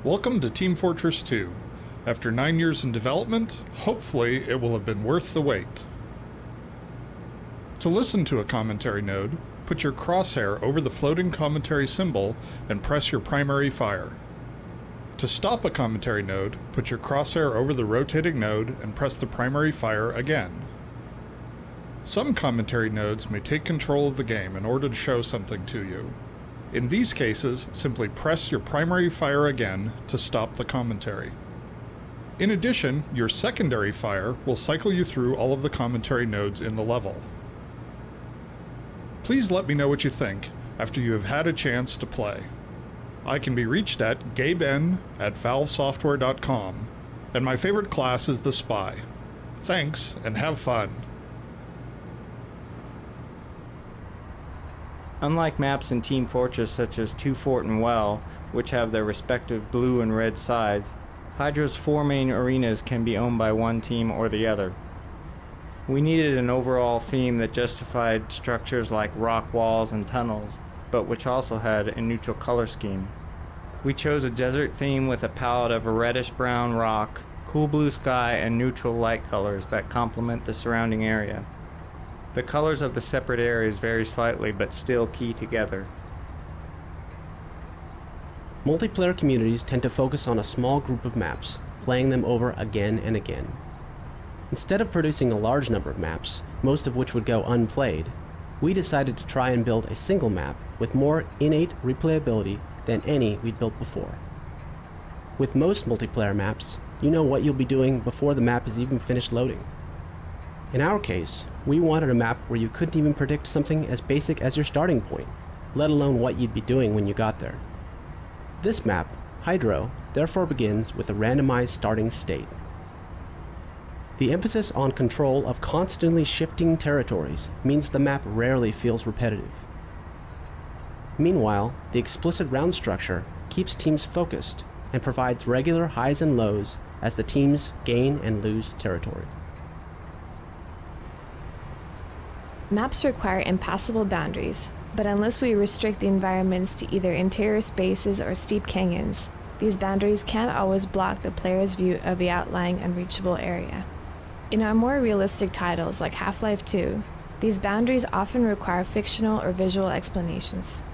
Welcome to Team Fortress 2. After 9 years in development, hopefully it will have been worth the wait. To listen to a commentary node, put your crosshair over the floating commentary symbol and press your primary fire. To stop a commentary node, put your crosshair over the rotating node and press the primary fire again. Some commentary nodes may take control of the game in order to show something to you. In these cases, simply press your primary fire again to stop the commentary. In addition, your secondary fire will cycle you through all of the commentary nodes in the level. Please let me know what you think after you have had a chance to play. I can be reached at gaben@valvesoftware.com, and my favorite class is the Spy. Thanks, and have fun. Unlike maps in Team Fortress such as Two Fort and Well, which have their respective blue and red sides, Hydra's 4 main arenas can be owned by one team or the other. We needed an overall theme that justified structures like rock walls and tunnels, but which also had a neutral color scheme. We chose a desert theme with a palette of a reddish-brown rock, cool blue sky, and neutral light colors that complement the surrounding area. The colors of the separate areas vary slightly, but still key together. Multiplayer communities tend to focus on a small group of maps, playing them over again and again. Instead of producing a large number of maps, most of which would go unplayed, we decided to try and build a single map with more innate replayability than any we'd built before. With most multiplayer maps, you know what you'll be doing before the map is even finished loading. In our case, we wanted a map where you couldn't even predict something as basic as your starting point, let alone what you'd be doing when you got there. This map, Hydro, therefore begins with a randomized starting state. The emphasis on control of constantly shifting territories means the map rarely feels repetitive. Meanwhile, the explicit round structure keeps teams focused and provides regular highs and lows as the teams gain and lose territory. Maps require impassable boundaries, but unless we restrict the environments to either interior spaces or steep canyons, these boundaries can't always block the player's view of the outlying unreachable area. In our more realistic titles like Half-Life 2, these boundaries often require fictional or visual explanations.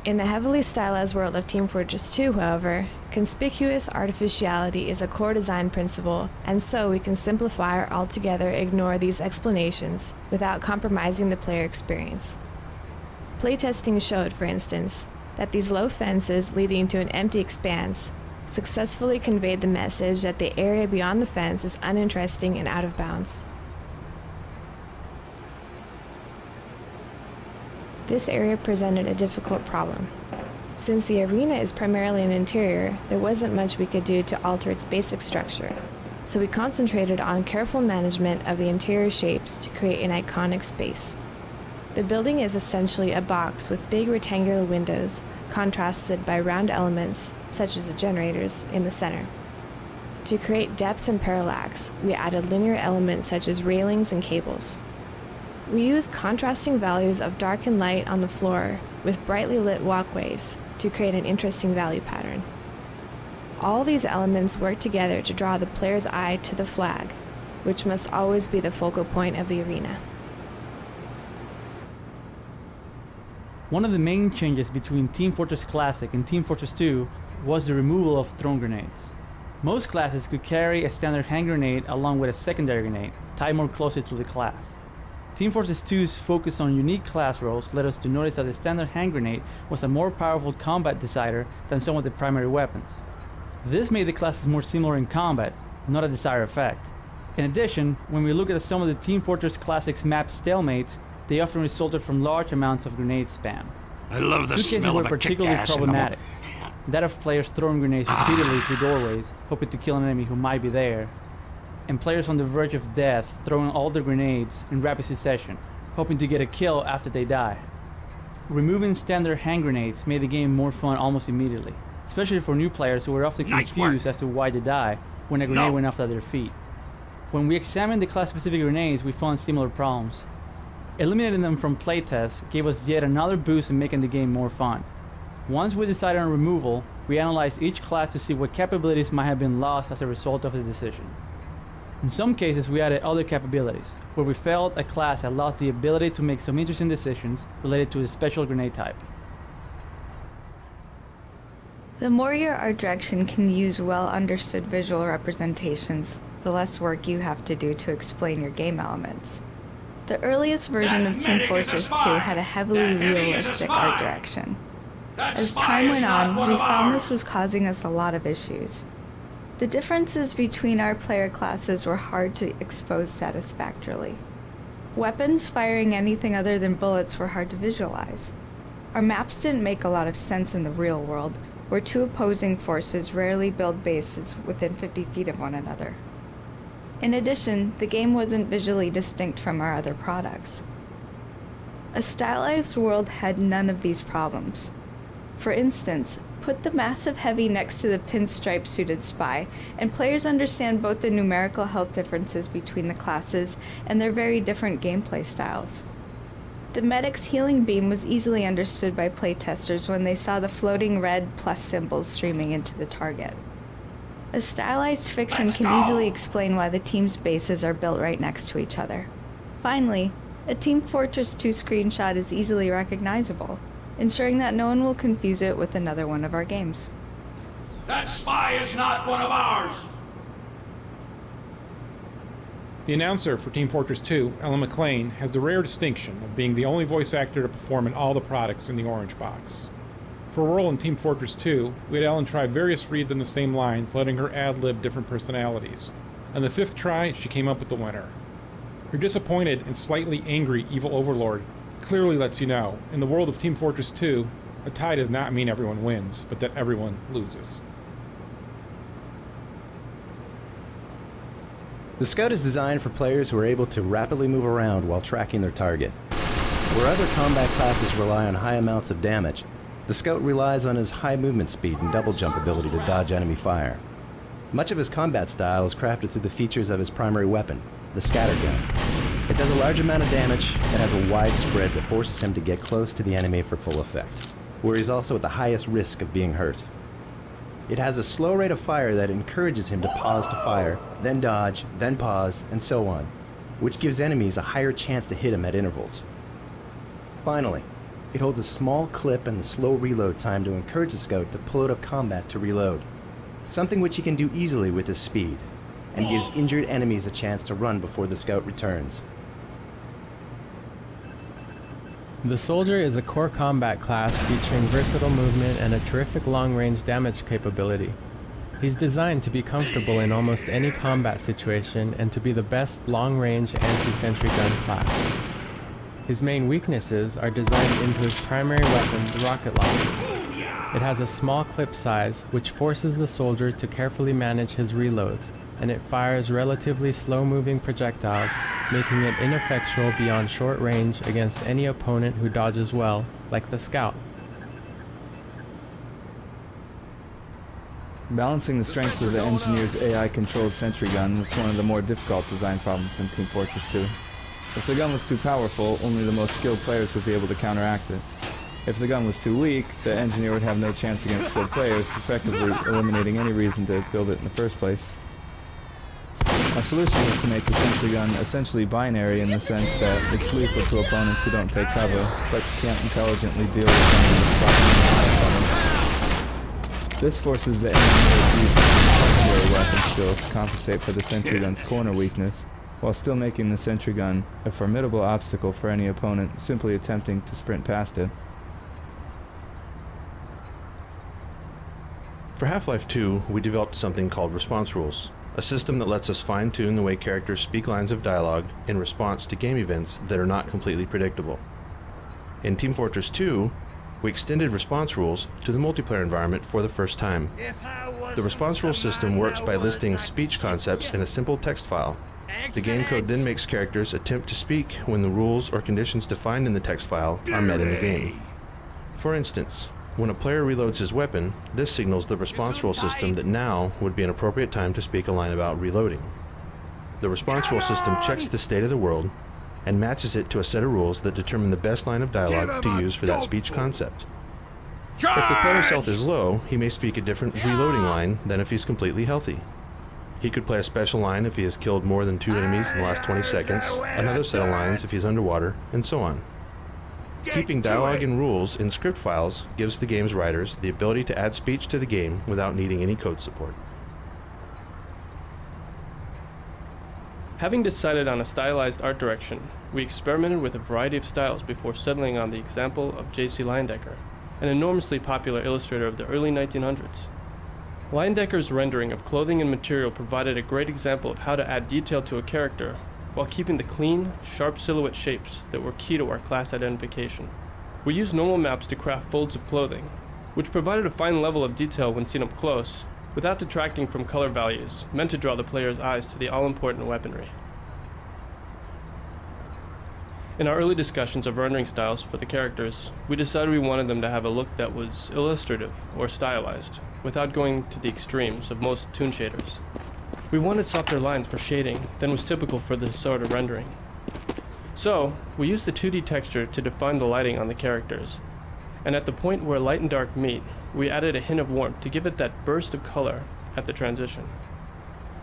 In the heavily stylized world of Team Fortress 2, however, conspicuous artificiality is a core design principle, and so we can simplify or altogether ignore these explanations without compromising the player experience. Playtesting showed, for instance, that these low fences leading to an empty expanse successfully conveyed the message that the area beyond the fence is uninteresting and out of bounds. This area presented a difficult problem. Since the arena is primarily an interior, there wasn't much we could do to alter its basic structure, so we concentrated on careful management of the interior shapes to create an iconic space. The building is essentially a box with big rectangular windows, contrasted by round elements, such as the generators, in the center. To create depth and parallax, we added linear elements such as railings and cables. We used contrasting values of dark and light on the floor with brightly lit walkways to create an interesting value pattern. All these elements work together to draw the player's eye to the flag, which must always be the focal point of the arena. One of the main changes between Team Fortress Classic and Team Fortress 2 was the removal of thrown grenades. Most classes could carry a standard hand grenade along with a secondary grenade, tied more closely to the class. Team Fortress 2's focus on unique class roles led us to notice that the standard hand grenade was a more powerful combat decider than some of the primary weapons. This made the classes more similar in combat, not a desired effect. In addition, when we look at some of the Team Fortress Classic's map stalemates, they often resulted from large amounts of grenade spam. I love the Two cases smell were of a particularly kick-ass in the problematic. That of players throwing grenades repeatedly through doorways, hoping to kill an enemy who might be there, and players on the verge of death throwing all their grenades in rapid succession, hoping to get a kill after they die. Removing standard hand grenades made the game more fun almost immediately, especially for new players who were often confused as to why they die when a grenade went off at their feet. When we examined the class-specific grenades, we found similar problems. Eliminating them from playtests gave us yet another boost in making the game more fun. Once we decided on removal, we analyzed each class to see what capabilities might have been lost as a result of the decision. In some cases, we added other capabilities, where we felt a class had lost the ability to make some interesting decisions related to a special grenade type. The more your art direction can use well understood visual representations, the less work you have to do to explain your game elements. The earliest version of Team Fortress 2 had a heavily realistic art direction. As time went on, we found this was causing us a lot of issues. The differences between our player classes were hard to expose satisfactorily. Weapons firing anything other than bullets were hard to visualize. Our maps didn't make a lot of sense in the real world, where two opposing forces rarely build bases within 50 feet of one another. In addition, the game wasn't visually distinct from our other products. A stylized world had none of these problems. For instance, put the massive heavy next to the pinstripe-suited spy, and players understand both the numerical health differences between the classes and their very different gameplay styles. The medic's healing beam was easily understood by playtesters when they saw the floating red plus symbols streaming into the target. A stylized fiction can easily explain why the team's bases are built right next to each other. Finally, a Team Fortress 2 screenshot is easily recognizable, ensuring that no one will confuse it with another one of our games. That spy is not one of ours! The announcer for Team Fortress 2, Ellen McLean, has the rare distinction of being the only voice actor to perform in all the products in the Orange Box. For a role in Team Fortress 2, we had Ellen try various reads on the same lines, letting her ad-lib different personalities. On the 5th try, she came up with the winner. Her disappointed and slightly angry evil overlord clearly lets you know, in the world of Team Fortress 2, a tie does not mean everyone wins, but that everyone loses. The Scout is designed for players who are able to rapidly move around while tracking their target. Where other combat classes rely on high amounts of damage, the Scout relies on his high movement speed and double jump ability to dodge enemy fire. Much of his combat style is crafted through the features of his primary weapon, the scattergun. It does a large amount of damage and has a wide spread that forces him to get close to the enemy for full effect, where he's also at the highest risk of being hurt. It has a slow rate of fire that encourages him to pause to fire, then dodge, then pause, and so on, which gives enemies a higher chance to hit him at intervals. Finally, it holds a small clip and the slow reload time to encourage the Scout to pull out of combat to reload, something which he can do easily with his speed, and gives injured enemies a chance to run before the Scout returns. The Soldier is a core combat class featuring versatile movement and a terrific long-range damage capability. He's designed to be comfortable in almost any combat situation and to be the best long-range anti-sentry gun class. His main weaknesses are designed into his primary weapon, the rocket launcher. It has a small clip size, which forces the soldier to carefully manage his reloads, and it fires relatively slow-moving projectiles, making it ineffectual beyond short range against any opponent who dodges well, like the Scout. Balancing the strength of the engineer's AI-controlled sentry gun was one of the more difficult design problems in Team Fortress 2. If the gun was too powerful, only the most skilled players would be able to counteract it. If the gun was too weak, the engineer would have no chance against skilled players, effectively eliminating any reason to build it in the first place. A solution is to make the sentry gun essentially binary in the sense that it's lethal to opponents who don't take cover, but can't intelligently deal with enemies blocking the cover. This forces the engineer to use his secondary weapon skill to compensate for the sentry gun's corner weakness, while still making the sentry gun a formidable obstacle for any opponent simply attempting to sprint past it. For Half-Life 2, we developed something called response rules, a system that lets us fine-tune the way characters speak lines of dialogue in response to game events that are not completely predictable. In Team Fortress 2, we extended response rules to the multiplayer environment for the first time. The response rule system works by listing speech concepts in a simple text file. The game code then makes characters attempt to speak when the rules or conditions defined in the text file are met in the game. For instance, when a player reloads his weapon, this signals the response rule system that now would be an appropriate time to speak a line about reloading. The response rule system checks the state of the world and matches it to a set of rules that determine the best line of dialogue to use for that speech concept. If the player's health is low, he may speak a different reloading line than if he's completely healthy. He could play a special line if he has killed more than 2 enemies in the last 20 seconds, another set of lines if he's underwater, and so on. Keeping dialogue and rules in script files gives the game's writers the ability to add speech to the game without needing any code support. Having decided on a stylized art direction, we experimented with a variety of styles before settling on the example of J.C. Leyendecker, an enormously popular illustrator of the early 1900s. Leyendecker's rendering of clothing and material provided a great example of how to add detail to a character while keeping the clean, sharp silhouette shapes that were key to our class identification. We used normal maps to craft folds of clothing, which provided a fine level of detail when seen up close, without detracting from color values, meant to draw the player's eyes to the all-important weaponry. In our early discussions of rendering styles for the characters, we decided we wanted them to have a look that was illustrative or stylized, without going to the extremes of most toon shaders. We wanted softer lines for shading than was typical for this sort of rendering. So, we used the 2D texture to define the lighting on the characters, and at the point where light and dark meet, we added a hint of warmth to give it that burst of color at the transition.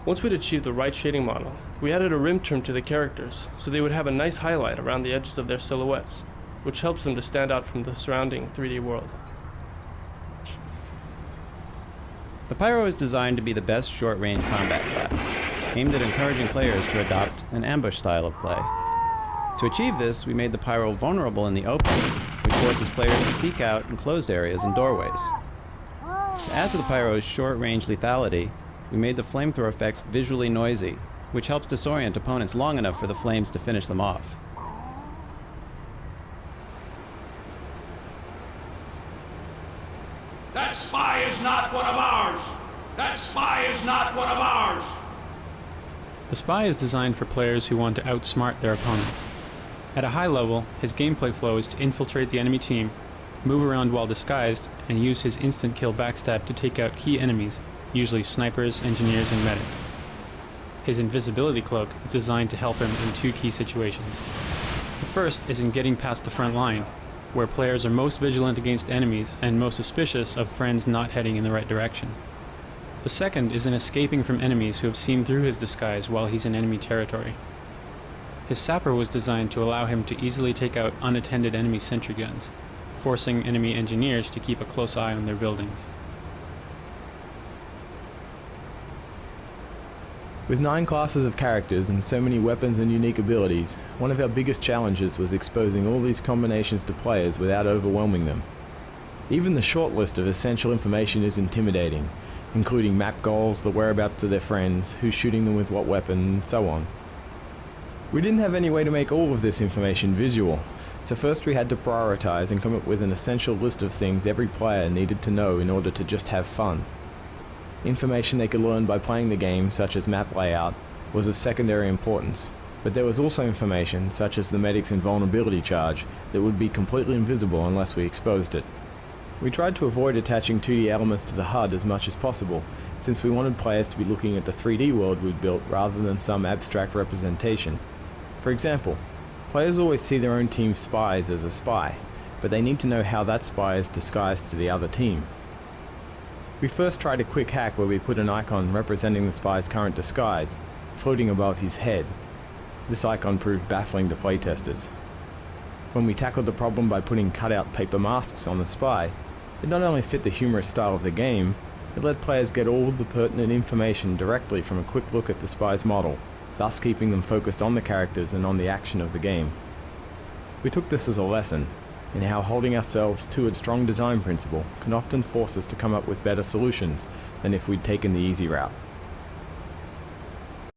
Once we'd achieved the right shading model, we added a rim trim to the characters so they would have a nice highlight around the edges of their silhouettes, which helps them to stand out from the surrounding 3D world. The Pyro is designed to be the best short-range combat class, aimed at encouraging players to adopt an ambush style of play. To achieve this, we made the Pyro vulnerable in the open, which forces players to seek out enclosed areas and doorways. To add to the Pyro's short-range lethality, we made the flamethrower effects visually noisy, which helps disorient opponents long enough for the flames to finish them off. That spy is not one of ours! That spy is not one of ours! The spy is designed for players who want to outsmart their opponents. At a high level, his gameplay flow is to infiltrate the enemy team, move around while disguised, and use his instant kill backstab to take out key enemies, usually snipers, engineers, and medics. His invisibility cloak is designed to help him in 2 key situations. The first is in getting past the front line, where players are most vigilant against enemies and most suspicious of friends not heading in the right direction. The second is in escaping from enemies who have seen through his disguise while he's in enemy territory. His sapper was designed to allow him to easily take out unattended enemy sentry guns, forcing enemy engineers to keep a close eye on their buildings. With 9 classes of characters and so many weapons and unique abilities, one of our biggest challenges was exposing all these combinations to players without overwhelming them. Even the short list of essential information is intimidating, including map goals, the whereabouts of their friends, who's shooting them with what weapon, and so on. We didn't have any way to make all of this information visual, so first we had to prioritize and come up with an essential list of things every player needed to know in order to just have fun. Information they could learn by playing the game, such as map layout, was of secondary importance, but there was also information, such as the medic's invulnerability charge, that would be completely invisible unless we exposed it. We tried to avoid attaching 2D elements to the HUD as much as possible, since we wanted players to be looking at the 3D world we'd built rather than some abstract representation. For example, players always see their own team's spies as a spy, but they need to know how that spy is disguised to the other team. We first tried a quick hack where we put an icon representing the spy's current disguise, floating above his head. This icon proved baffling to playtesters. When we tackled the problem by putting cutout paper masks on the spy, it not only fit the humorous style of the game, it let players get all the pertinent information directly from a quick look at the spy's model, thus keeping them focused on the characters and on the action of the game. We took this as a lesson in how holding ourselves to a strong design principle can often force us to come up with better solutions than if we'd taken the easy route.